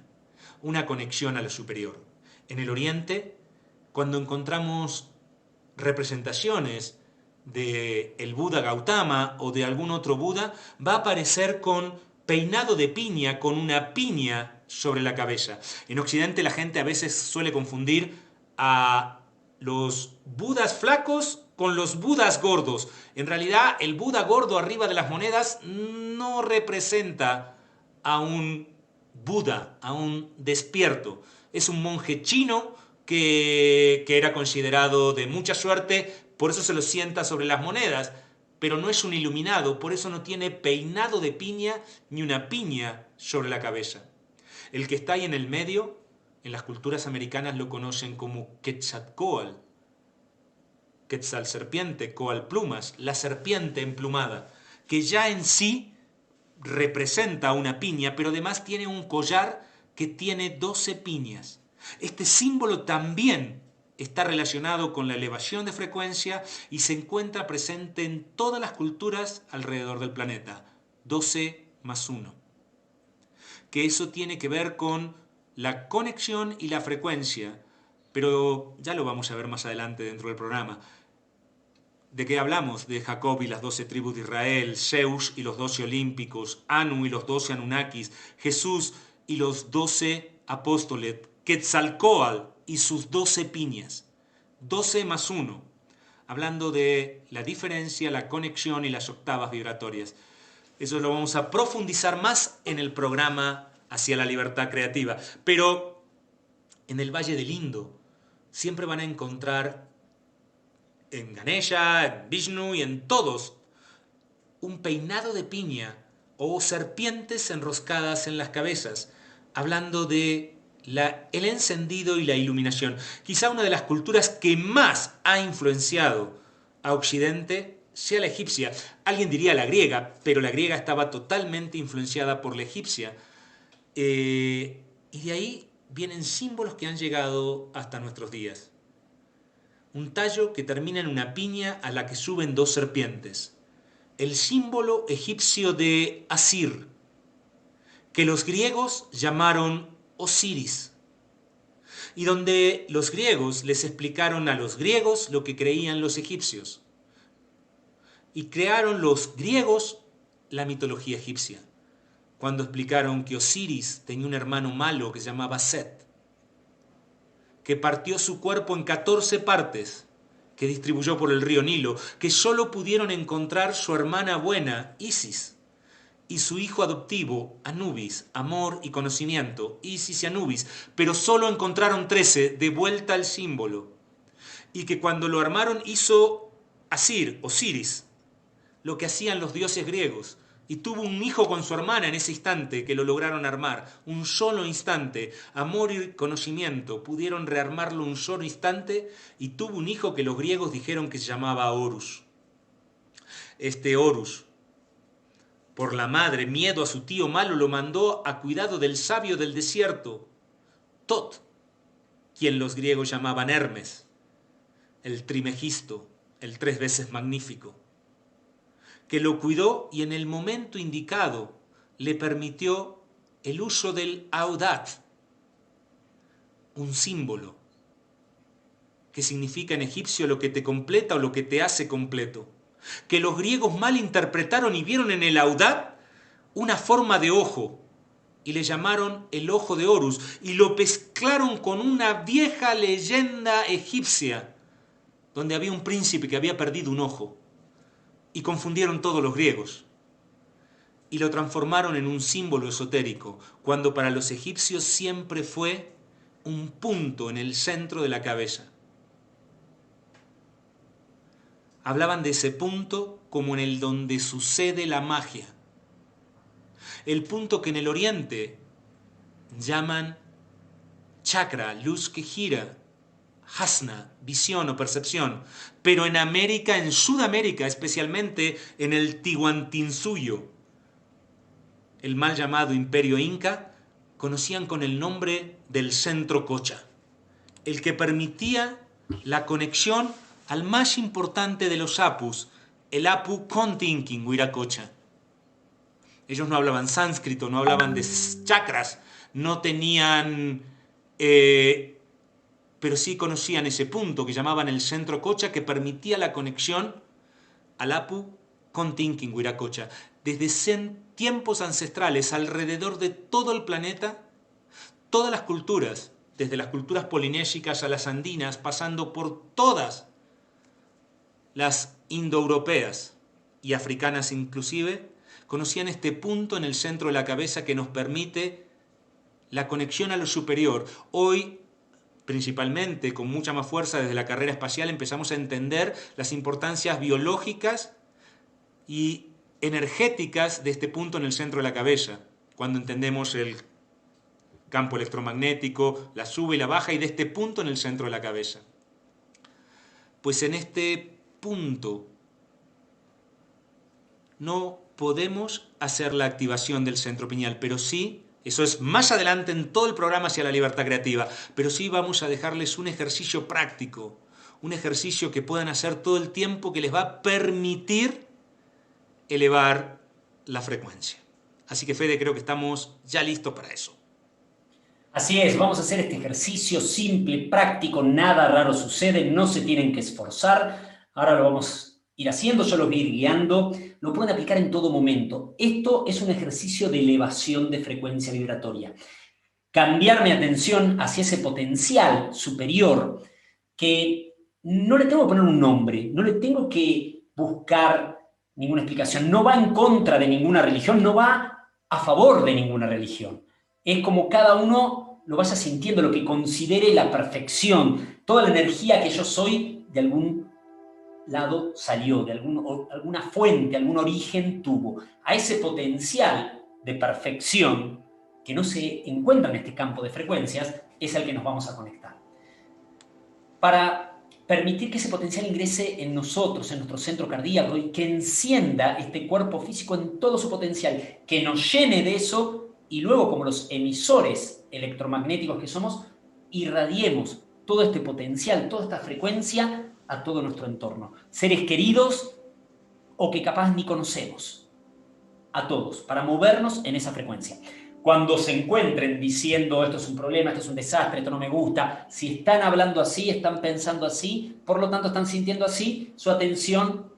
una conexión a lo superior. En el Oriente, cuando encontramos representaciones del Buda Gautama o de algún otro Buda, va a aparecer con peinado de piña, con una piña sobre la cabeza. En Occidente la gente a veces suele confundir a los Budas flacos con los Budas gordos. En realidad, el Buda gordo arriba de las monedas no representa a un Buda, a un despierto. Es un monje chino que era considerado de mucha suerte, por eso se lo sienta sobre las monedas, pero no es un iluminado, por eso no tiene peinado de piña ni una piña sobre la cabeza. El que está ahí en el medio, en las culturas americanas lo conocen como Quetzalcóatl. Quetzal serpiente, Coal plumas, la serpiente emplumada, que ya en sí representa una piña, pero además tiene un collar que tiene 12 piñas. Este símbolo también está relacionado con la elevación de frecuencia y se encuentra presente en todas las culturas alrededor del planeta. 12 más 1. Que eso tiene que ver con la conexión y la frecuencia, pero ya lo vamos a ver más adelante dentro del programa. ¿De qué hablamos? De Jacob y las 12 tribus de Israel, Zeus y los 12 olímpicos, Anu y los 12 Anunnakis, Jesús y los 12 apóstoles, Quetzalcóatl y sus 12 piñas, 12 más 1, hablando de la diferencia, la conexión y las octavas vibratorias. Eso lo vamos a profundizar más en el programa Hacia la Libertad Creativa. Pero en el Valle del Indo siempre van a encontrar en Ganesha, en Vishnu y en todos un peinado de piña o serpientes enroscadas en las cabezas, hablando de el encendido y la iluminación. Quizá una de las culturas que más ha influenciado a Occidente sea la egipcia. Alguien diría la griega, pero la griega estaba totalmente influenciada por la egipcia. Y de ahí vienen símbolos que han llegado hasta nuestros días. Un tallo que termina en una piña a la que suben 2 serpientes. El símbolo egipcio de Asir, que los griegos llamaron Osiris, y donde los griegos les explicaron a los griegos lo que creían los egipcios. Y crearon los griegos la mitología egipcia, cuando explicaron que Osiris tenía un hermano malo que se llamaba Set, que partió su cuerpo en 14 partes, que distribuyó por el río Nilo, que solo pudieron encontrar su hermana buena, Isis, y su hijo adoptivo, Anubis, amor y conocimiento, Isis y Anubis, pero solo encontraron 13, de vuelta al símbolo, y que cuando lo armaron hizo Asir, Osiris, lo que hacían los dioses griegos, y tuvo un hijo con su hermana en ese instante que lo lograron armar, un solo instante, amor y conocimiento, pudieron rearmarlo un solo instante, y tuvo un hijo que los griegos dijeron que se llamaba Horus. Este Horus, por la madre, miedo a su tío malo, lo mandó a cuidado del sabio del desierto, Tot, quien los griegos llamaban Hermes, el Trimegisto, el 3 veces magnífico, que lo cuidó y en el momento indicado le permitió el uso del Audat, un símbolo que significa en egipcio lo que te completa o lo que te hace completo, que los griegos mal interpretaron y vieron en el Audat una forma de ojo y le llamaron el ojo de Horus y lo mezclaron con una vieja leyenda egipcia donde había un príncipe que había perdido un ojo. Y confundieron todos los griegos y lo transformaron en un símbolo esotérico, cuando para los egipcios siempre fue un punto en el centro de la cabeza. Hablaban de ese punto como en el donde sucede la magia. El punto que en el oriente llaman chakra, luz que gira, Hasna, visión o percepción, pero en América, en Sudamérica, especialmente en el Tihuantinsuyo, el mal llamado Imperio Inca, conocían con el nombre del Centro Cocha, el que permitía la conexión al más importante de los apus, el Apu Kontinkin Wiracocha. Ellos no hablaban sánscrito, no hablaban de chakras, no tenían... pero sí conocían ese punto que llamaban el Centro Cocha, que permitía la conexión al Apu Kontinkin Wiracocha. Desde tiempos ancestrales, alrededor de todo el planeta, todas las culturas, desde las culturas polinésicas a las andinas, pasando por todas las indoeuropeas y africanas inclusive, conocían este punto en el centro de la cabeza que nos permite la conexión a lo superior. Hoy, principalmente con mucha más fuerza desde la carrera espacial, empezamos a entender las importancias biológicas y energéticas de este punto en el centro de la cabeza, cuando entendemos el campo electromagnético, la sube y la baja, y de este punto en el centro de la cabeza. Pues en este punto no podemos hacer la activación del centro pineal, pero sí, eso es más adelante en todo el programa Hacia la Libertad Creativa, pero sí vamos a dejarles un ejercicio práctico, un ejercicio que puedan hacer todo el tiempo que les va a permitir elevar la frecuencia. Así que, Fede, creo que estamos ya listos para eso. Así es, vamos a hacer este ejercicio simple, práctico, nada raro sucede, no se tienen que esforzar. Ahora lo vamos a ir haciendo, yo los voy a ir guiando. Lo pueden aplicar en todo momento. Esto es un ejercicio de elevación de frecuencia vibratoria. Cambiar mi atención hacia ese potencial superior que no le tengo que poner un nombre, no le tengo que buscar ninguna explicación, no va en contra de ninguna religión, no va a favor de ninguna religión. Es como cada uno lo vaya sintiendo, lo que considere la perfección, toda la energía que yo soy de algún lado salió, de alguna fuente, algún origen tuvo. A ese potencial de perfección que no se encuentra en este campo de frecuencias es al que nos vamos a conectar. Para permitir que ese potencial ingrese en nosotros, en nuestro centro cardíaco, y que encienda este cuerpo físico en todo su potencial, que nos llene de eso, y luego, como los emisores electromagnéticos que somos, irradiemos todo este potencial, toda esta frecuencia a todo nuestro entorno. Seres queridos o que capaz ni conocemos. A todos, para movernos en esa frecuencia. Cuando se encuentren diciendo esto es un problema, esto es un desastre, esto no me gusta, si están hablando así, están pensando así, por lo tanto están sintiendo así, su atención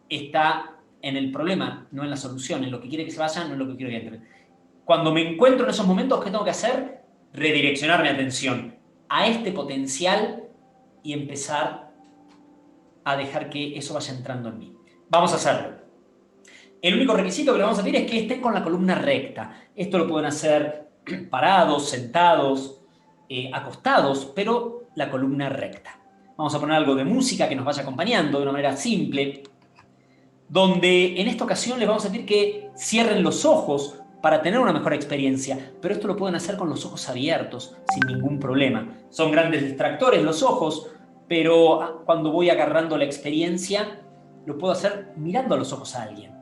está en el problema, no en la solución, en lo que quiere que se vayan, no en lo que quiero que entren. Cuando me encuentro en esos momentos, ¿qué tengo que hacer? Redireccionar mi atención a este potencial y empezar a dejar que eso vaya entrando en mí. Vamos a hacerlo. El único requisito que le vamos a pedir es que estén con la columna recta. Esto lo pueden hacer parados, sentados, acostados, pero la columna recta. Vamos a poner algo de música que nos vaya acompañando de una manera simple, donde en esta ocasión les vamos a pedir que cierren los ojos para tener una mejor experiencia, pero esto lo pueden hacer con los ojos abiertos, sin ningún problema. Son grandes distractores los ojos, pero cuando voy agarrando la experiencia, lo puedo hacer mirando a los ojos a alguien.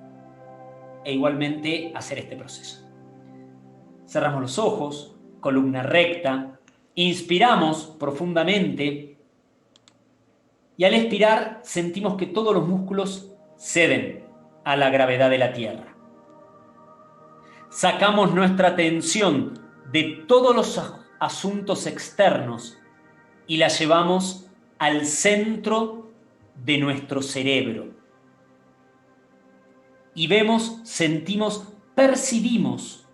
E igualmente hacer este proceso. Cerramos los ojos, columna recta, inspiramos profundamente y al expirar sentimos que todos los músculos ceden a la gravedad de la Tierra. Sacamos nuestra atención de todos los asuntos externos y la llevamos al centro de nuestro cerebro. Y vemos, sentimos, percibimos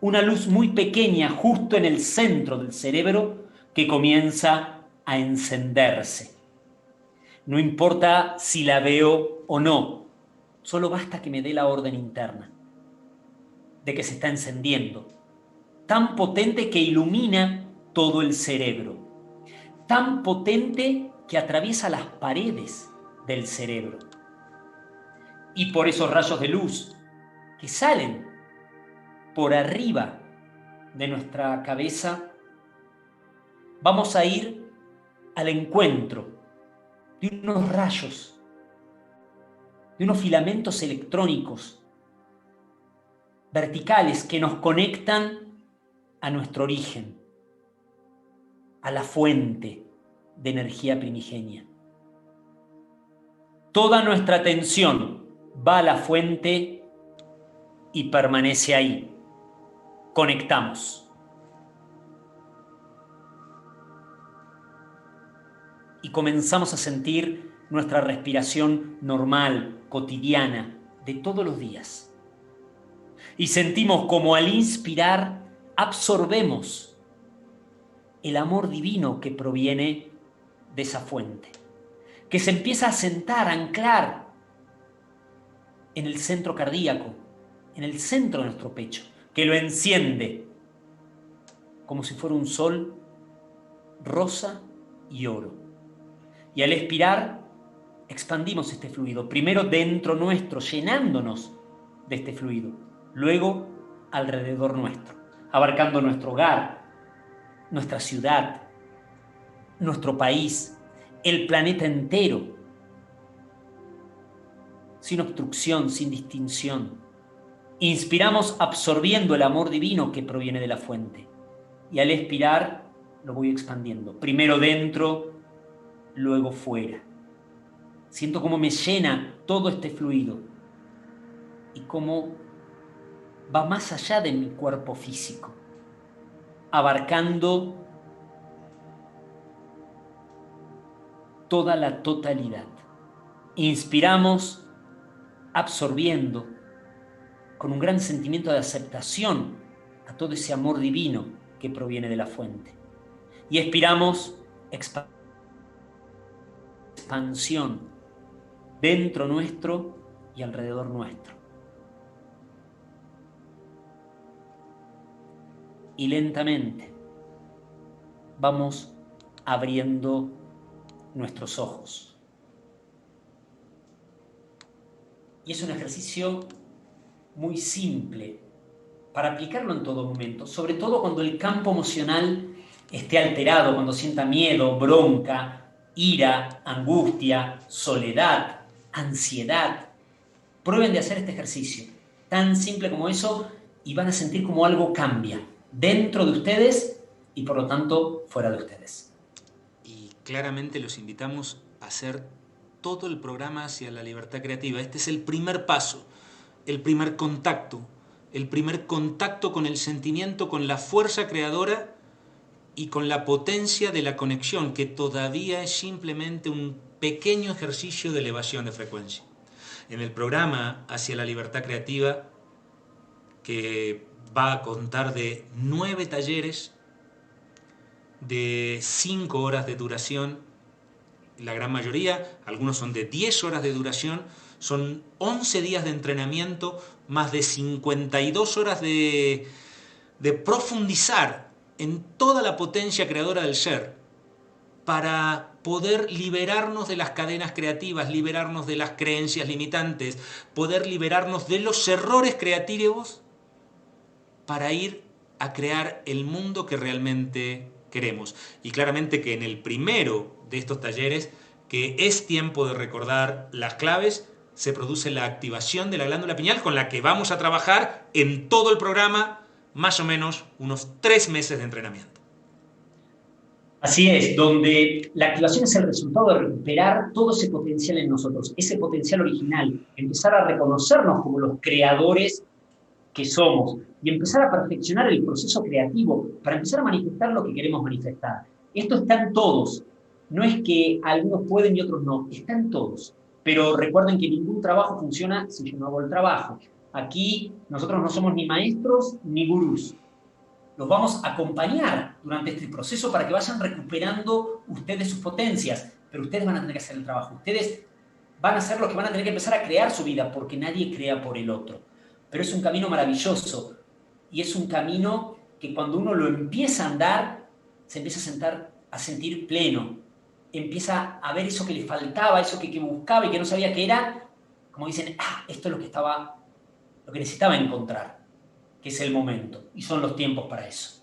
una luz muy pequeña justo en el centro del cerebro que comienza a encenderse. No importa si la veo o no, solo basta que me dé la orden interna de que se está encendiendo, tan potente que ilumina todo el cerebro, tan potente que atraviesa las paredes del cerebro. Y por esos rayos de luz que salen por arriba de nuestra cabeza, vamos a ir al encuentro de unos rayos, de unos filamentos electrónicos verticales que nos conectan a nuestro origen, a la fuente de energía primigenia. Toda nuestra atención va a la fuente y permanece ahí. Conectamos. Y comenzamos a sentir nuestra respiración normal, cotidiana, de todos los días. Y sentimos como al inspirar absorbemos el amor divino que proviene de esa fuente, que se empieza a sentar, a anclar en el centro cardíaco, en el centro de nuestro pecho, que lo enciende como si fuera un sol rosa y oro. Y al expirar, expandimos este fluido, primero dentro nuestro, llenándonos de este fluido, luego alrededor nuestro, abarcando nuestro hogar, nuestra ciudad, nuestro país, el planeta entero, sin obstrucción, sin distinción. Inspiramos absorbiendo el amor divino que proviene de la fuente y al expirar lo voy expandiendo, primero dentro, luego fuera. Siento cómo me llena todo este fluido y cómo va más allá de mi cuerpo físico. abarcando toda la totalidad. Inspiramos absorbiendo con un gran sentimiento de aceptación a todo ese amor divino que proviene de la fuente. Y expiramos expansión dentro nuestro y alrededor nuestro. Y lentamente vamos abriendo nuestros ojos. Y es un ejercicio muy simple para aplicarlo en todo momento, sobre todo cuando el campo emocional esté alterado, cuando sienta miedo, bronca, ira, angustia, soledad, ansiedad. Prueben de hacer este ejercicio, tan simple como eso, y van a sentir como algo cambia dentro de ustedes y por lo tanto fuera de ustedes. Y claramente los invitamos a hacer todo el programa hacia la libertad creativa. Este es el primer paso, el primer contacto con el sentimiento, con la fuerza creadora y con la potencia de la conexión, que todavía es simplemente un pequeño ejercicio de elevación de frecuencia. En el programa hacia la libertad creativa, que va a contar de 9 talleres de 5 horas de duración, la gran mayoría, algunos son de 10 horas de duración, son 11 días de entrenamiento, más de 52 horas de profundizar en toda la potencia creadora del ser, para poder liberarnos de las cadenas creativas, liberarnos de las creencias limitantes, poder liberarnos de los errores creativos para ir a crear el mundo que realmente queremos. Y claramente que en el primero de estos talleres, que es tiempo de recordar las claves, se produce la activación de la glándula pineal, con la que vamos a trabajar en todo el programa, más o menos unos 3 meses de entrenamiento. Así es, donde la activación es el resultado de recuperar todo ese potencial en nosotros, ese potencial original, empezar a reconocernos como los creadores que somos y empezar a perfeccionar el proceso creativo para empezar a manifestar lo que queremos manifestar. Esto está en todos, no es que algunos pueden y otros no, están todos. Pero recuerden que ningún trabajo funciona si yo no hago el trabajo. Aquí nosotros no somos ni maestros ni gurús. Los vamos a acompañar durante este proceso para que vayan recuperando ustedes sus potencias, pero ustedes van a tener que hacer el trabajo. Ustedes van a ser los que van a tener que empezar a crear su vida, porque nadie crea por el otro. Pero es un camino maravilloso y es un camino que cuando uno lo empieza a andar, se empieza a sentir pleno. Empieza a ver eso que le faltaba, eso que buscaba y que no sabía qué era, como dicen, esto es lo que necesitaba encontrar, que es el momento, y son los tiempos para eso.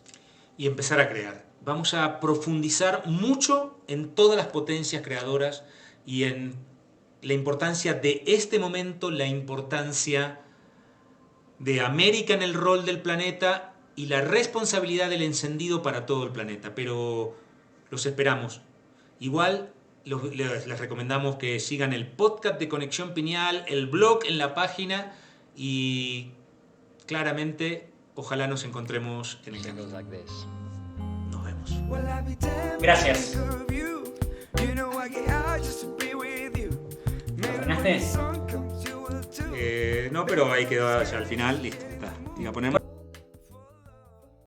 Y empezar a crear. Vamos a profundizar mucho en todas las potencias creadoras y en la importancia de este momento, la importancia de América en el rol del planeta y la responsabilidad del encendido para todo el planeta. Pero los esperamos. Igual les recomendamos que sigan el podcast de Conexión Pineal, el blog en la página y claramente ojalá nos encontremos en el camino. Nos vemos. Gracias. ¿Lo frenaste? No, pero ahí quedó ya al final, listo. Está. Diga, ponemos.